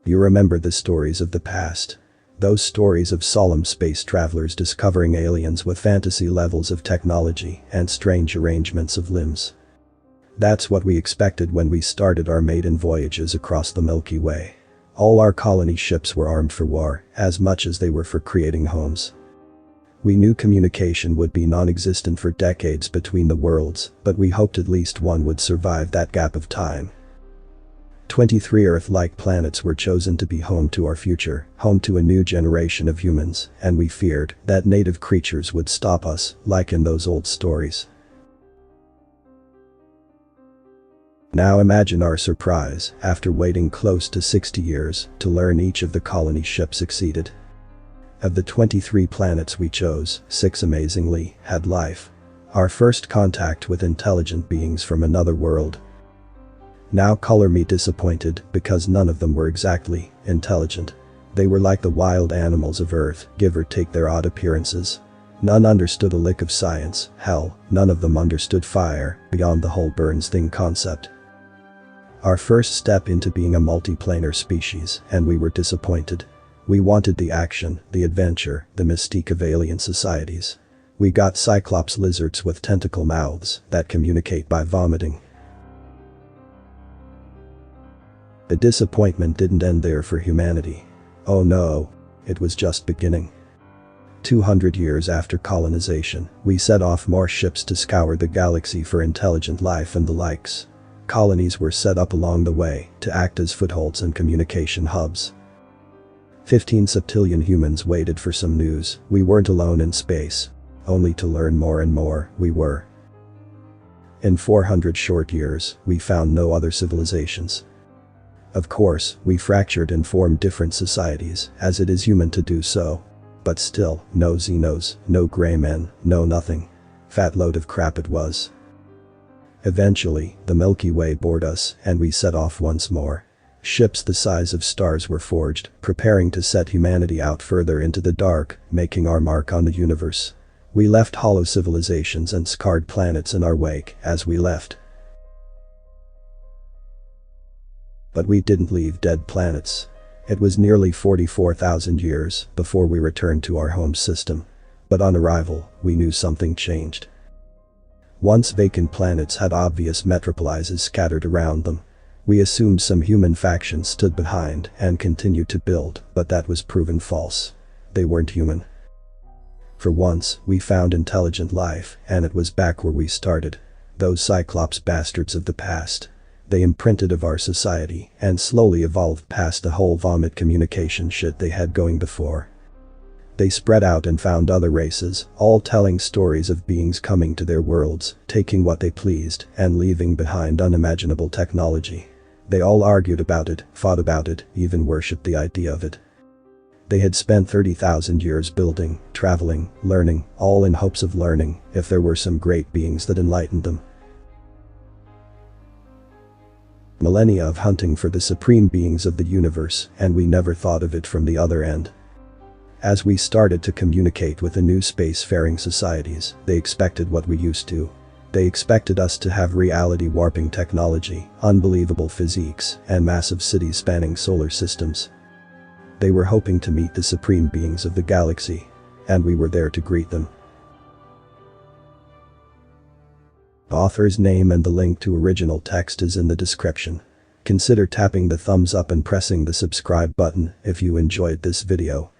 You remember the stories of the past. Those stories of solemn space travelers discovering aliens with fantasy levels of technology and strange arrangements of limbs. That's what we expected when we started our maiden voyages across the Milky Way. All our colony ships were armed for war, as much as they were for creating homes. We knew communication would be non-existent for decades between the worlds, but we hoped at least one would survive that gap of time. 23 Earth-like planets were chosen to be home to our future, home to a new generation of humans, and we feared that native creatures would stop us, like in those old stories. Now imagine our surprise, after waiting close to 60 years, to learn each of the colony ships succeeded. Of the 23 planets we chose, 6 amazingly had life. Our first contact with intelligent beings from another world. Now color me disappointed, because none of them were exactly intelligent. They were like the wild animals of Earth, give or take their odd appearances. None understood a lick of science, hell, none of them understood fire, beyond the whole burns thing concept. Our first step into being a multiplanar species, and we were disappointed. We wanted the action, the adventure, the mystique of alien societies. We got cyclops lizards with tentacle mouths that communicate by vomiting. The disappointment didn't end there for humanity. Oh no, it was just beginning. 200 years after colonization, we set off more ships to scour the galaxy for intelligent life and the likes. Colonies were set up along the way to act as footholds and communication hubs. 15 septillion humans waited for some news. We weren't alone in space. Only to learn more and more, we were. In 400 short years, we found no other civilizations. Of course, we fractured and formed different societies, as it is human to do so. But still, no Xenos, no gray men, no nothing. Fat load of crap it was. Eventually, the Milky Way bored us, and we set off once more. Ships the size of stars were forged, preparing to set humanity out further into the dark, making our mark on the universe. We left hollow civilizations and scarred planets in our wake as we left. But we didn't leave dead planets. It was nearly 44,000 years before we returned to our home system. But on arrival, we knew something changed. Once vacant planets had obvious metropolises scattered around them. We assumed some human factions stood behind and continued to build, but that was proven false. They weren't human. For once, we found intelligent life, and it was back where we started. Those Cyclops bastards of the past. They imprinted of our society and slowly evolved past the whole vomit communication shit they had going before. They spread out and found other races, all telling stories of beings coming to their worlds, taking what they pleased, and leaving behind unimaginable technology. They all argued about it, fought about it, even worshipped the idea of it. They had spent 30,000 years building, traveling, learning, all in hopes of learning if there were some great beings that enlightened them. Millennia of hunting for the supreme beings of the universe, and we never thought of it from the other end. As we started to communicate with the new spacefaring societies, they expected what we used to. They expected us to have reality-warping technology, unbelievable physiques, and massive cities spanning solar systems. They were hoping to meet the supreme beings of the galaxy, and we were there to greet them. Author's name and the link to original text is in the description. Consider tapping the thumbs up and pressing the subscribe button if you enjoyed this video.